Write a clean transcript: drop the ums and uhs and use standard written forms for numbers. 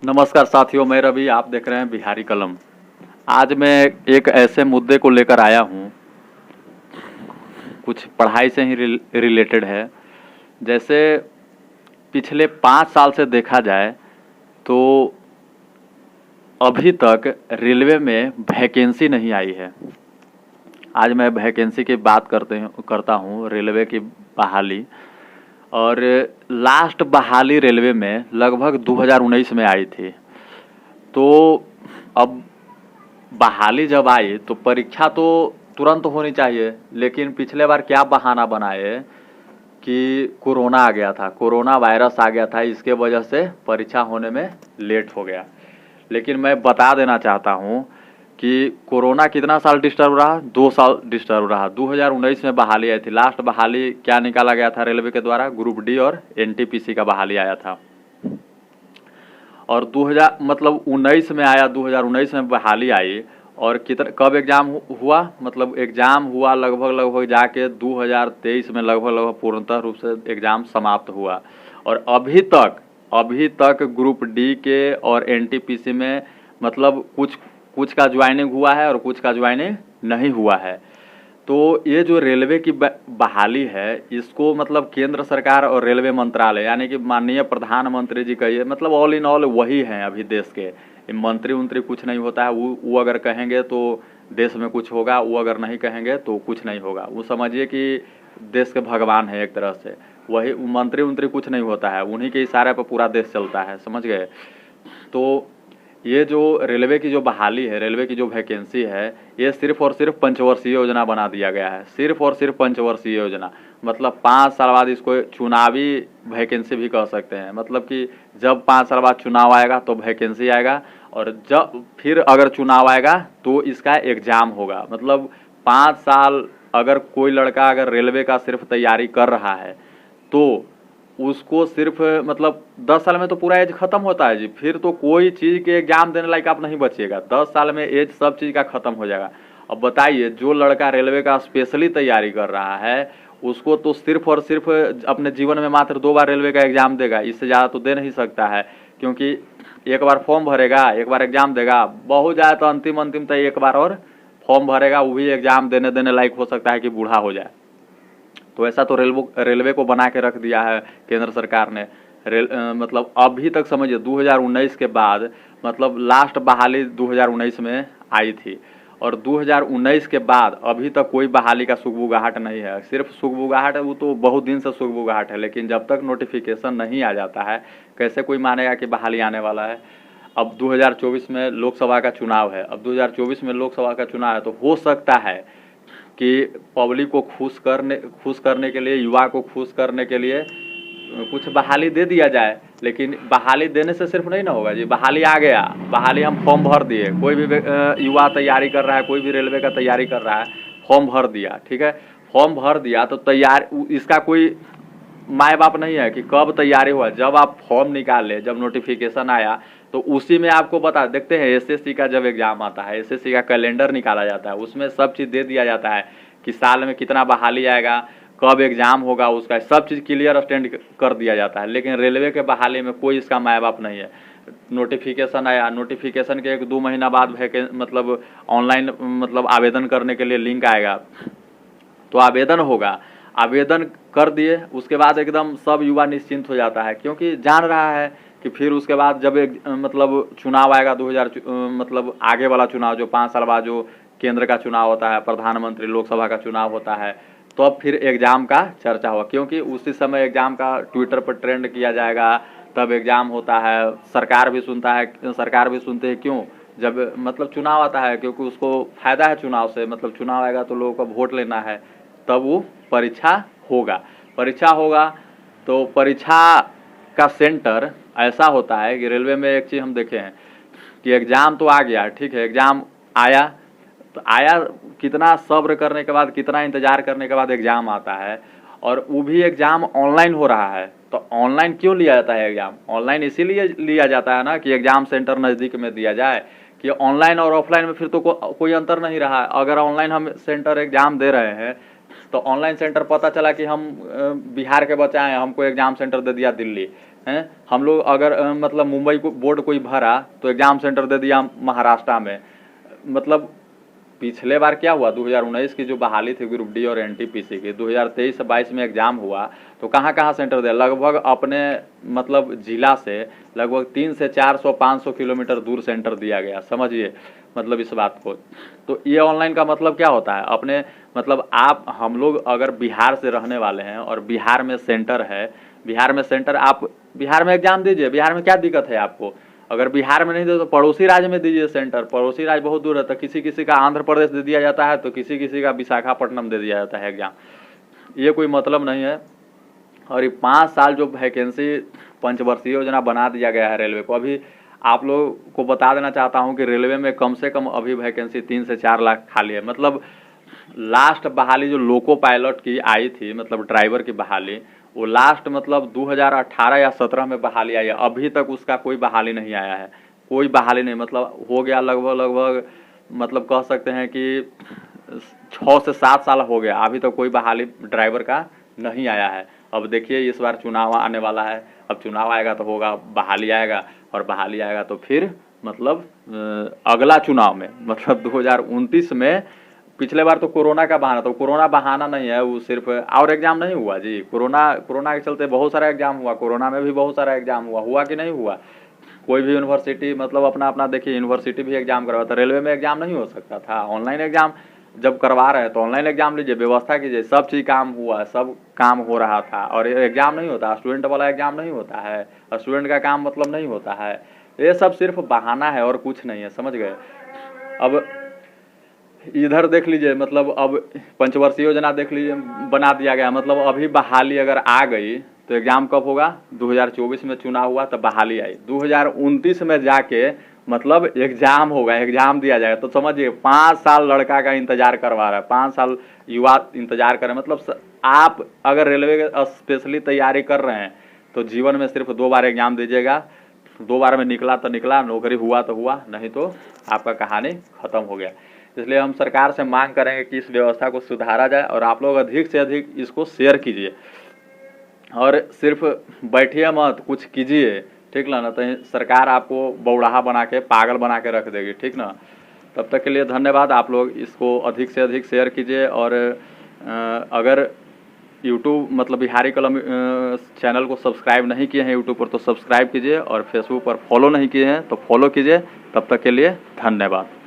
नमस्कार साथियों, मैं रवि। आप देख रहे हैं बिहारी कलम। आज मैं एक ऐसे मुद्दे को लेकर आया हूँ, कुछ पढ़ाई से ही रिलेटेड है। जैसे पिछले 5 साल से देखा जाए तो अभी तक रेलवे में वैकेंसी नहीं आई है। आज मैं वैकेंसी की बात करता हूँ, रेलवे की बहाली। और लास्ट बहाली रेलवे में लगभग 2019 में आई थी। तो अब बहाली जब आई तो परीक्षा तो तुरंत होनी चाहिए, लेकिन पिछले बार क्या बहाना बनाए कि कोरोना आ गया था, कोरोना वायरस आ गया था, इसके वजह से परीक्षा होने में लेट हो गया। लेकिन मैं बता देना चाहता हूँ कि कोरोना कितना साल डिस्टर्ब रहा? 2 साल डिस्टर्ब रहा। 2019 में बहाली आई थी। लास्ट बहाली क्या निकाला गया था रेलवे के द्वारा? ग्रुप डी और एनटीपीसी का बहाली आया था। और 19 में आया, 2019 में बहाली आई। और कब एग्ज़ाम हुआ? मतलब एग्ज़ाम हुआ लगभग जाके 2023 में लगभग पूर्णतः रूप से एग्ज़ाम समाप्त हुआ। और अभी तक ग्रुप डी के और एनटीपीसी में मतलब कुछ का ज्वाइनिंग हुआ है और कुछ का ज्वाइनिंग नहीं हुआ है। तो ये जो रेलवे की बहाली है, इसको मतलब केंद्र सरकार और रेलवे मंत्रालय यानी कि माननीय प्रधानमंत्री जी कहिए, मतलब ऑल इन ऑल वही हैं अभी देश के। मंत्री कुछ नहीं होता है। वो अगर कहेंगे तो देश में कुछ होगा, वो अगर नहीं कहेंगे तो कुछ नहीं होगा। वो समझिए कि देश के भगवान है एक तरह से। वही मंत्री कुछ नहीं होता है, उन्हीं के इशारे पर पूरा देश चलता है, समझ गए। तो ये जो रेलवे की जो बहाली है, रेलवे की जो वैकेंसी है, ये सिर्फ और सिर्फ पंचवर्षीय योजना बना दिया गया है। सिर्फ और सिर्फ पंचवर्षीय योजना, मतलब 5 साल बाद इसको चुनावी वैकेंसी भी कह सकते हैं। मतलब कि जब 5 साल बाद चुनाव आएगा तो वैकेंसी आएगा, और जब फिर अगर चुनाव आएगा तो इसका एग्ज़ाम होगा। मतलब 5 साल अगर कोई लड़का अगर रेलवे का सिर्फ तैयारी कर रहा है तो उसको सिर्फ मतलब 10 साल में तो पूरा एज खत्म होता है जी। फिर तो कोई चीज़ के एग्जाम देने लायक आप नहीं बचिएगा। 10 साल में एज सब चीज़ का ख़त्म हो जाएगा। अब बताइए, जो लड़का रेलवे का स्पेशली तैयारी कर रहा है उसको तो सिर्फ और सिर्फ अपने जीवन में मात्र 2 बार रेलवे का एग्ज़ाम देगा, इससे ज़्यादा तो दे नहीं सकता है। क्योंकि एक बार फॉर्म भरेगा, एक बार एग्ज़ाम देगा, बहुत ज़्यादा तो अंतिम तक एक बार और फॉर्म भरेगा, वो भी एग्ज़ाम देने लायक हो सकता है कि बूढ़ा हो जाए। तो ऐसा तो रेलवे को बना के रख दिया है केंद्र सरकार ने। मतलब अभी तक समझिए 2019 के बाद, मतलब लास्ट बहाली 2019 में आई थी, और 2019 के बाद अभी तक कोई बहाली का सुगबुगाहट नहीं है। सिर्फ सुगबुगाहट है, वो तो बहुत दिन से सुगबुगाहट है, लेकिन जब तक नोटिफिकेशन नहीं आ जाता है कैसे कोई मानेगा कि बहाली आने वाला है। अब 2024 में लोकसभा का चुनाव है। अब 2024 में लोकसभा का चुनाव है, तो हो सकता है कि पब्लिक को खुश करने के लिए, युवा को खुश करने के लिए कुछ बहाली दे दिया जाए। लेकिन बहाली देने से सिर्फ नहीं ना होगा जी। बहाली आ गया, बहाली हम फॉर्म भर दिए, कोई भी युवा तैयारी कर रहा है, कोई भी रेलवे का तैयारी कर रहा है, फॉर्म भर दिया, ठीक है। फॉर्म भर दिया तो इसका कोई माए बाप नहीं है कि कब तैयारी हुआ। जब आप फॉर्म निकाले, जब नोटिफिकेशन आया तो उसी में आपको बता देखते हैं। एसएससी का जब एग्जाम आता है, एसएससी का कैलेंडर निकाला जाता है, उसमें सब चीज़ दे दिया जाता है कि साल में कितना बहाली आएगा, कब एग्जाम होगा, उसका सब चीज़ क्लियर स्टैंड कर दिया जाता है। लेकिन रेलवे के बहाली में कोई इसका माए बाप नहीं है। नोटिफिकेशन आया, नोटिफिकेशन के 1-2 महीना बाद मतलब ऑनलाइन मतलब आवेदन करने के लिए लिंक आएगा, तो आवेदन होगा। आवेदन कर दिए, उसके बाद एकदम सब युवा निश्चिंत हो जाता है, क्योंकि जान रहा है कि फिर उसके बाद जब मतलब चुनाव आएगा 2000 मतलब आगे वाला चुनाव, जो 5 साल बाद जो केंद्र का चुनाव होता है, प्रधानमंत्री, लोकसभा का चुनाव होता है, तो अब फिर एग्ज़ाम का चर्चा होगा। क्योंकि उसी समय एग्ज़ाम का ट्विटर पर ट्रेंड किया जाएगा, तब एग्ज़ाम होता है। सरकार भी सुनते हैं क्यों? जब मतलब चुनाव आता है, क्योंकि उसको फ़ायदा है चुनाव से। मतलब चुनाव आएगा तो लोगों को वोट लेना है, तब वो परीक्षा होगा। तो परीक्षा का सेंटर ऐसा होता है कि रेलवे में एक चीज़ हम देखे हैं कि एग्ज़ाम तो आ गया, ठीक है, एग्ज़ाम आया तो आया, कितना सब्र करने के बाद, कितना इंतज़ार करने के बाद एग्ज़ाम आता है। और वो भी एग्ज़ाम ऑनलाइन हो रहा है। तो ऑनलाइन क्यों लिया जाता है एग्ज़ाम? ऑनलाइन इसीलिए लिया जाता है ना कि एग्ज़ाम सेंटर नज़दीक में दिया जाए। कि ऑनलाइन और ऑफलाइन में फिर तो कोई अंतर नहीं रहा। अगर ऑनलाइन हम सेंटर एग्ज़ाम दे रहे हैं तो ऑनलाइन सेंटर पता चला कि हम बिहार के बच्चे हैं, हमको एग्ज़ाम सेंटर दे दिया दिल्ली, हैं। हम लोग अगर मतलब मुंबई को बोर्ड कोई भरा तो एग्ज़ाम सेंटर दे दिया महाराष्ट्र में। मतलब पिछले बार क्या हुआ, 2019 की जो बहाली थी ग्रुप डी और एनटीपीसी की, 2023 से 22 में एग्ज़ाम हुआ तो कहाँ कहाँ सेंटर दिया, लगभग अपने मतलब जिला से लगभग 300 से 400 500 किलोमीटर दूर सेंटर दिया गया। समझिए मतलब इस बात को। तो ये ऑनलाइन का मतलब क्या होता है, अपने मतलब आप हम लोग अगर बिहार से रहने वाले हैं और बिहार में सेंटर है, बिहार में सेंटर, आप बिहार में एग्ज़ाम दीजिए, बिहार में क्या दिक्कत है आपको। अगर बिहार में नहीं दे तो पड़ोसी राज्य में दीजिए सेंटर, पड़ोसी राज्य बहुत दूर है तो किसी किसी का आंध्र प्रदेश दे दिया जाता है, तो किसी किसी का विशाखापट्टनम दे दिया जाता है एग्ज़ाम। ये कोई मतलब नहीं है। और ये 5 साल जो वैकेंसी पंचवर्षीय योजना बना दिया गया है रेलवे को, अभी आप लोग को बता देना चाहता हूँ कि रेलवे में कम से कम अभी वैकेंसी 3 से 4 लाख खाली है। मतलब लास्ट बहाली जो लोको पायलट की आई थी, मतलब ड्राइवर की बहाली, वो लास्ट मतलब 2018 या 17 में बहाली आई है, अभी तक उसका कोई बहाली नहीं आया है, कोई बहाली नहीं। मतलब हो गया लगभग मतलब कह सकते हैं कि 6 से 7 साल हो गया, अभी तक कोई बहाली ड्राइवर का नहीं आया है। अब देखिए इस बार चुनाव आने वाला है, अब चुनाव आएगा तो होगा, बहाली आएगा, और बहाली आएगा तो फिर मतलब अगला चुनाव में मतलब 2029 में, पिछले बार तो कोरोना का बहाना, तो कोरोना बहाना नहीं है, वो सिर्फ और एग्ज़ाम नहीं हुआ जी, कोरोना के चलते बहुत सारा एग्ज़ाम हुआ, कोरोना में भी बहुत सारा एग्ज़ाम हुआ कि नहीं हुआ। कोई भी यूनिवर्सिटी मतलब अपना अपना देखिए, यूनिवर्सिटी भी एग्ज़ाम करवाता, रेलवे में एग्ज़ाम नहीं हो सकता था, ऑनलाइन एग्ज़ाम जब करवा रहे हैं तो ऑनलाइन एग्ज़ाम लीजिए, व्यवस्था कीजिए, सब चीज़ काम हुआ, सब काम हो रहा था, और एग्ज़ाम नहीं होता, स्टूडेंट वाला एग्ज़ाम नहीं होता है, स्टूडेंट का काम मतलब नहीं होता है। ये सब सिर्फ बहाना है और कुछ नहीं है, समझ गए। अब इधर देख लीजिए, मतलब अब पंचवर्षीय योजना देख लीजिए बना दिया गया, मतलब अभी बहाली अगर आ गई तो एग्ज़ाम कब होगा, 2024 में चुनाव हुआ तब बहाली आई, 2029 में जाके मतलब एग्ज़ाम होगा, एग्ज़ाम दिया जाएगा। तो समझिए 5 साल लड़का का इंतज़ार करवा रहा है, 5 साल युवा इंतज़ार कर रहे हैं। मतलब आप अगर रेलवे के स्पेशली तैयारी कर रहे हैं तो जीवन में सिर्फ 2 बार एग्ज़ाम दीजिएगा, 2 बार में निकला तो निकला, नौकरी हुआ तो हुआ, नहीं तो आपका कहानी ख़त्म हो गया। इसलिए हम सरकार से मांग करेंगे कि इस व्यवस्था को सुधारा जाए, और आप लोग अधिक से अधिक इसको शेयर कीजिए, और सिर्फ बैठिए मत, कुछ कीजिए, ठीक ना, ना तो सरकार आपको बौड़ाहा बना के, पागल बना के रख देगी, ठीक ना। तब तक के लिए धन्यवाद। आप लोग इसको अधिक से अधिक शेयर कीजिए, और अगर यूट्यूब मतलब बिहारी कलम चैनल को सब्सक्राइब नहीं किए हैं यूट्यूब पर तो सब्सक्राइब कीजिए, और फेसबुक पर फॉलो नहीं किए हैं तो फॉलो कीजिए। तब तक के लिए धन्यवाद।